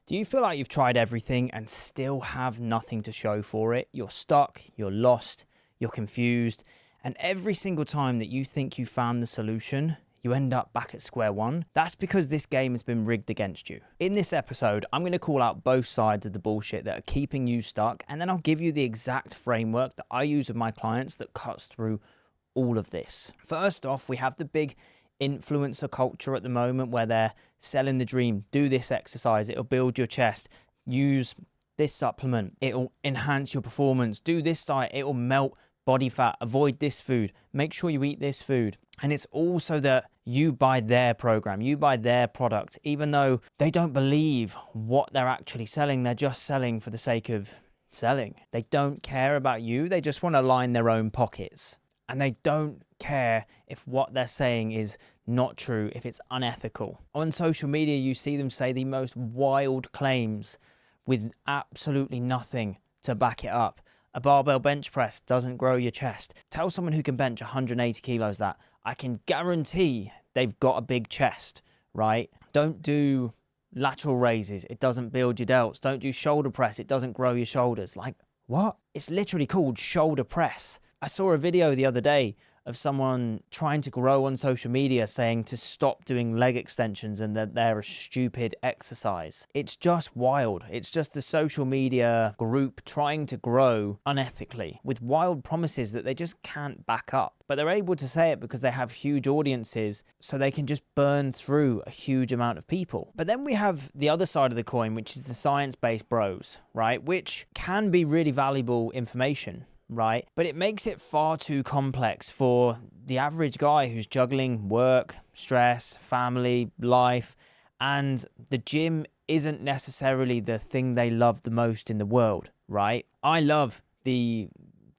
Do you feel like you've tried everything and still have nothing to show for it? You're stuck, you're lost, you're confused, and every single time that you think you found the solution, you end up back at square one? That's because this game has been rigged against you. In this episode, I'm going to call out both sides of the bullshit that are keeping you stuck, and then I'll give you the exact framework that I use with my clients that cuts through all of this. First off, we have the big influencer culture at the moment where they're selling the dream. Do this exercise, it'll build your chest. Use this supplement, it'll enhance your performance. Do this diet, it'll melt body fat. Avoid this food, make sure you eat this food. And it's also that you buy their program, you buy their product, even though they don't believe what they're actually selling. They're just selling for the sake of selling. They don't care about you, they just want to line their own pockets. And they don't care if what they're saying is not true, if it's unethical. On social media, you see them say the most wild claims with absolutely nothing to back it up. A barbell bench press doesn't grow your chest. Tell someone who can bench 180 kilos that. I can guarantee they've got a big chest, right? Don't do lateral raises. It doesn't build your delts. Don't do shoulder press. It doesn't grow your shoulders. Like, what? It's literally called shoulder press. I saw a video the other day of someone trying to grow on social media saying to stop doing leg extensions and that they're a stupid exercise. It's just wild. It's just a social media group trying to grow unethically with wild promises that they just can't back up. But they're able to say it because they have huge audiences, so they can just burn through a huge amount of people. But then we have the other side of the coin, which is the science-based bros, right? Which can be really valuable information, right? But it makes it far too complex for the average guy who's juggling work, stress, family, life, and the gym isn't necessarily the thing they love the most in the world, right? I love the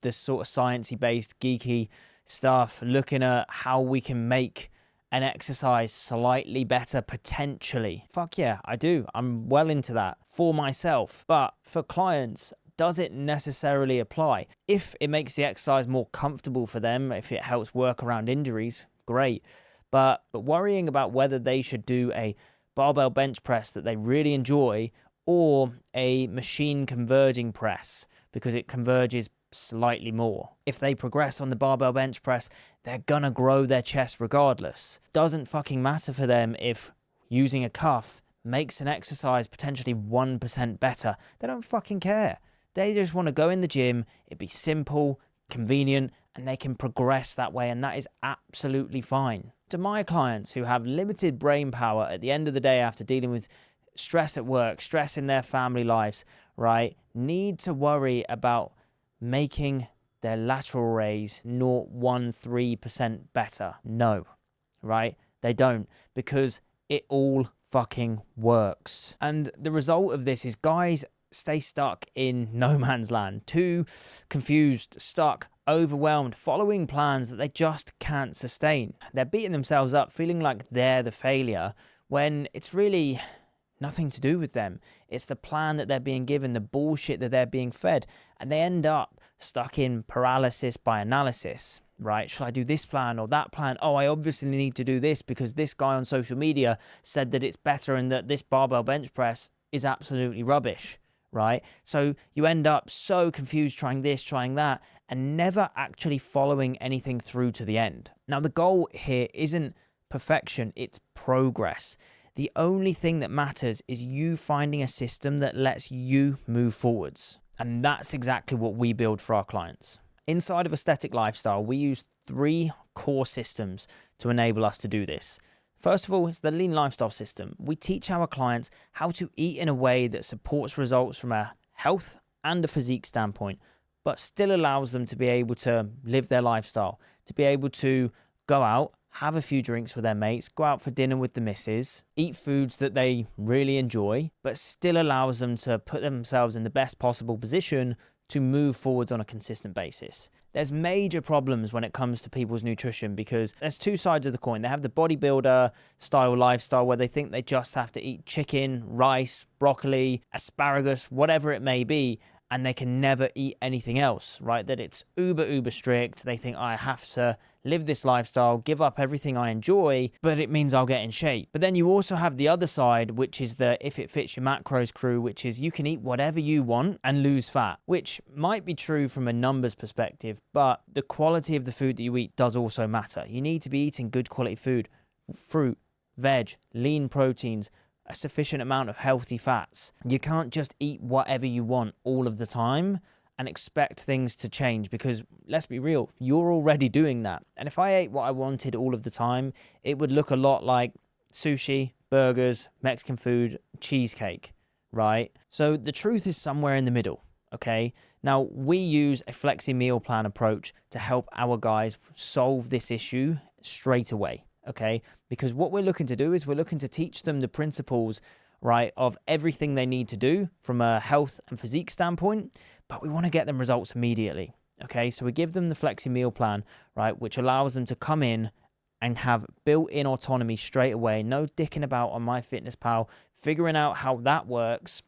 sort of sciencey based geeky stuff, looking at how we can make an exercise slightly better potentially. Fuck yeah, I do. I'm well into that for myself. But for clients, does it necessarily apply? If it makes the exercise more comfortable for them, if it helps work around injuries, great. But worrying about whether they should do a barbell bench press that they really enjoy or a machine converging press because it converges slightly more. If they progress on the barbell bench press, they're gonna grow their chest regardless. Doesn't fucking matter for them if using a cuff makes an exercise potentially 1% better. They don't fucking care. They just want to go in the gym, it'd be simple, convenient, and they can progress that way, and that is absolutely fine. To my clients who have limited brain power at the end of the day after dealing with stress at work, stress in their family lives, right, need to worry about making their lateral raise 0.13% better. No, right? They don't, because it all fucking works. And the result of this is guys stay stuck in no man's land, too confused, stuck, overwhelmed, following plans that they just can't sustain. They're beating themselves up, feeling like they're the failure, when it's really nothing to do with them. It's the plan that they're being given, the bullshit that they're being fed, and they end up stuck in paralysis by analysis. Right? Should I do this plan or that plan? Oh, I obviously need to do this because this guy on social media said that it's better and that this barbell bench press is absolutely rubbish. Right? So you end up so confused trying this, trying that, and never actually following anything through to the end. Now, the goal here isn't perfection, it's progress. The only thing that matters is you finding a system that lets you move forwards. And that's exactly what we build for our clients. Inside of Aesthetic Lifestyle, we use 3 core systems to enable us to do this. First of all, it's the Lean Lifestyle System. We teach our clients how to eat in a way that supports results from a health and a physique standpoint, but still allows them to be able to live their lifestyle, to be able to go out, have a few drinks with their mates, go out for dinner with the missus, eat foods that they really enjoy, but still allows them to put themselves in the best possible position to move forwards on a consistent basis. There's major problems when it comes to people's nutrition because there's 2 sides of the coin. They have the bodybuilder style lifestyle where they think they just have to eat chicken, rice, broccoli, asparagus, whatever it may be, and they can never eat anything else, right? That it's uber strict. They think, I have to live this lifestyle, give up everything I enjoy, but it means I'll get in shape. But then you also have the other side, which is the if it fits your macros crew, which is you can eat whatever you want and lose fat, which might be true from a numbers perspective, but the quality of the food that you eat does also matter. You need to be eating good quality food, fruit, veg, lean proteins, a sufficient amount of healthy fats. You can't just eat whatever you want all of the time and expect things to change, because let's be real, you're already doing that. And if I ate what I wanted all of the time, it would look a lot like sushi, burgers, Mexican food, cheesecake, right? So the truth is somewhere in the middle, okay? Now, we use a flexi meal plan approach to help our guys solve this issue straight away, okay? Because what we're looking to do is we're looking to teach them the principles, right, of everything they need to do from a health and physique standpoint, but we want to get them results immediately, okay? So we give them the flexi meal plan, right, which allows them to come in and have built-in autonomy straight away, no dicking about on MyFitnessPal, figuring out how that works,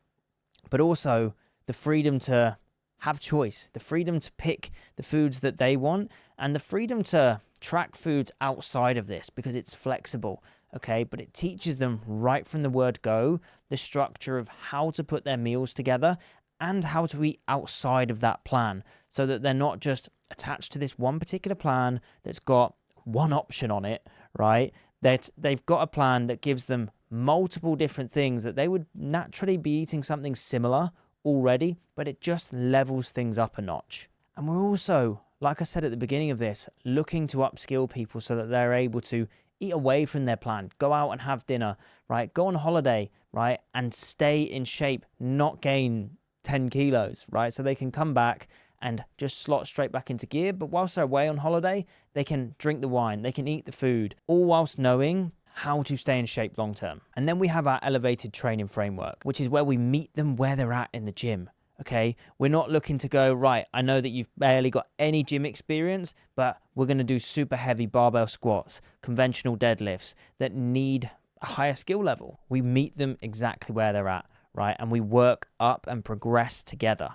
but also the freedom to have choice, the freedom to pick the foods that they want, and the freedom to track foods outside of this because it's flexible, okay? But it teaches them right from the word go the structure of how to put their meals together and how to eat outside of that plan, so that they're not just attached to this one particular plan that's got one option on it, right? That they've got a plan that gives them multiple different things that they would naturally be eating something similar already, but it just levels things up a notch. And we're also, like I said at the beginning of this, looking to upskill people so that they're able to eat away from their plan, go out and have dinner, right? Go on holiday, right? And stay in shape, not gain 10 kilos, right? So they can come back and just slot straight back into gear. But whilst they're away on holiday, they can drink the wine, they can eat the food, all whilst knowing how to stay in shape long term. And then we have our elevated training framework, which is where we meet them where they're at in the gym. Okay, we're not looking to go, right, I know that you've barely got any gym experience, but we're going to do super heavy barbell squats, conventional deadlifts that need a higher skill level. We meet them exactly where they're at, right? And we work up and progress together.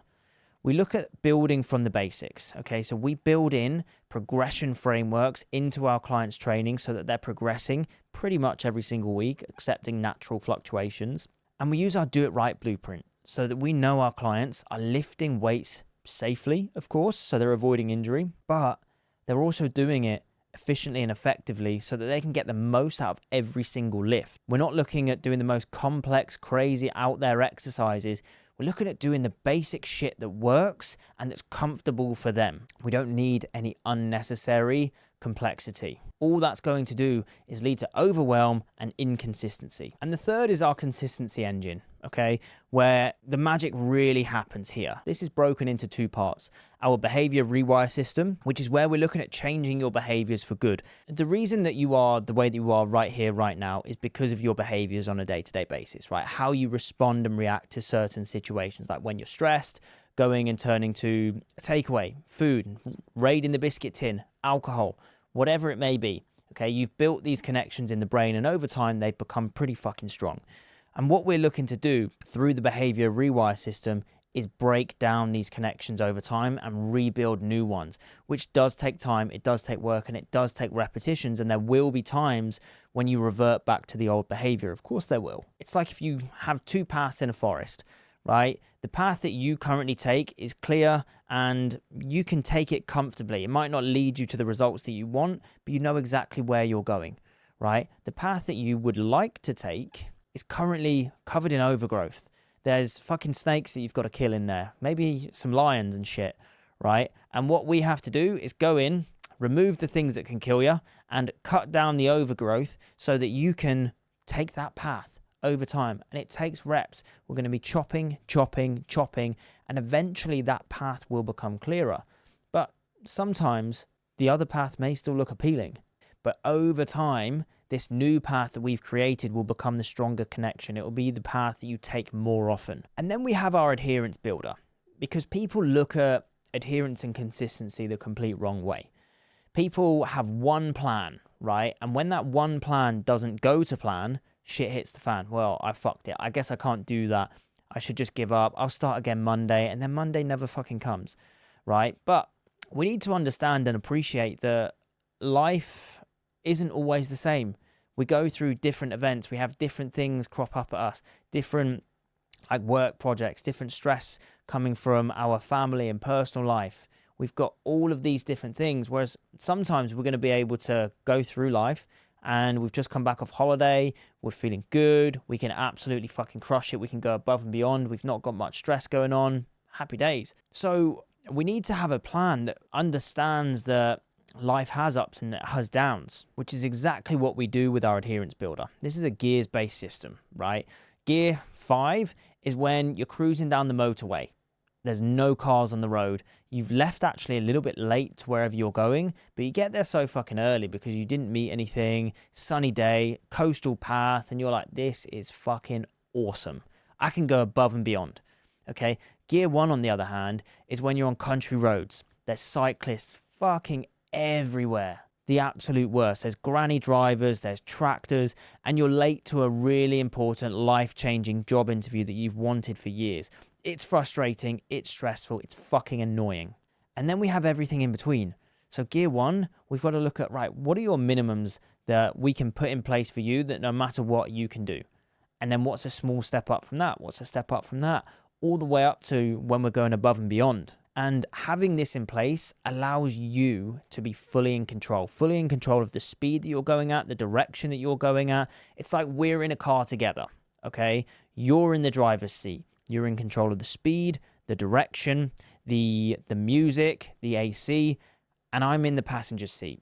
We look at building from the basics, okay? So we build in progression frameworks into our clients' training so that they're progressing pretty much every single week, accepting natural fluctuations. And we use our Do It Right blueprint so that we know our clients are lifting weights safely, of course, so they're avoiding injury, but they're also doing it efficiently and effectively so that they can get the most out of every single lift. We're not looking at doing the most complex, crazy, out there exercises. We're looking at doing the basic shit that works and that's comfortable for them. We don't need any unnecessary complexity. All that's going to do is lead to overwhelm and inconsistency. And the third is our consistency engine, okay, where the magic really happens here. This is broken into two parts. Our behavior rewire system, which is where we're looking at changing your behaviors for good. The reason that you are the way that you are right here, right now, is because of your behaviors on a day-to-day basis, right? How you respond and react to certain situations, like when you're stressed, going and turning to a takeaway, food, raiding the biscuit tin, alcohol, whatever it may be. Okay, you've built these connections in the brain, and over time they've become pretty fucking strong. And what we're looking to do through the behavior rewire system is break down these connections over time and rebuild new ones, which does take time, it does take work, and it does take repetitions. And there will be times when you revert back to the old behavior. Of course there will. It's like if you have two paths in a forest, right? The path that you currently take is clear and you can take it comfortably. It might not lead you to the results that you want, but you know exactly where you're going, right? The path that you would like to take is currently covered in overgrowth. There's fucking snakes that you've got to kill in there. Maybe some lions and shit, right? And what we have to do is go in, remove the things that can kill you and cut down the overgrowth so that you can take that path over time. And it takes reps. We're going to be chopping, and eventually that path will become clearer. But sometimes the other path may still look appealing. But over time, this new path that we've created will become the stronger connection. It will be the path that you take more often. And then we have our adherence builder, because people look at adherence and consistency the complete wrong way. People have one plan, right? And when that one plan doesn't go to plan, shit hits the fan. Well, I fucked it. I guess I can't do that. I should just give up. I'll start again Monday. And then Monday never fucking comes, right? But we need to understand and appreciate that life isn't always the same. We go through different events. We have different things crop up at us, different like work projects, different stress coming from our family and personal life. We've got all of these different things, whereas sometimes we're going to be able to go through life and we've just come back off holiday, we're feeling good, we can absolutely fucking crush it, we can go above and beyond, we've not got much stress going on, happy days. So we need to have a plan that understands that life has ups and it has downs, which is exactly what we do with our adherence builder. This is a gears-based system, right? Gear 5 is when you're cruising down the motorway. There's no cars on the road. You've left actually a little bit late to wherever you're going, but you get there so fucking early because you didn't meet anything, sunny day, coastal path, and you're like, this is fucking awesome. I can go above and beyond, okay? Gear 1, on the other hand, is when you're on country roads. There's cyclists fucking everywhere. The absolute worst. There's granny drivers, there's tractors, and you're late to a really important life-changing job interview that you've wanted for years. It's frustrating, it's stressful, it's fucking annoying. And then we have everything in between. So gear 1, we've got to look at, right, what are your minimums that we can put in place for you that no matter what you can do? And then what's a small step up from that? What's a step up from that? All the way up to when we're going above and beyond. And having this in place allows you to be fully in control of the speed that you're going at, the direction that you're going at. It's like we're in a car together, okay? You're in the driver's seat. You're in control of the speed, the direction, the music, the AC, and I'm in the passenger seat.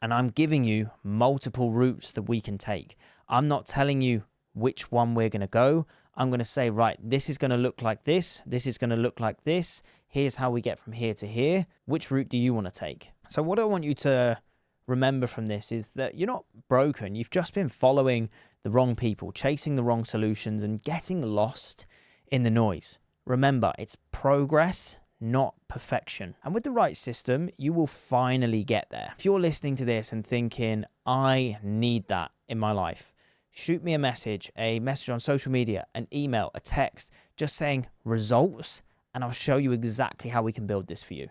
And I'm giving you multiple routes that we can take. I'm not telling you which one we're going to go. I'm going to say, right, this is going to look like this. This is going to look like this. Here's how we get from here to here. Which route do you want to take? So what I want you to remember from this is that you're not broken. You've just been following the wrong people, chasing the wrong solutions, and getting lost in the noise. Remember, it's progress, not perfection. And with the right system, you will finally get there. If you're listening to this and thinking, I need that in my life, shoot me a message on social media, an email, a text, just saying results, and I'll show you exactly how we can build this for you.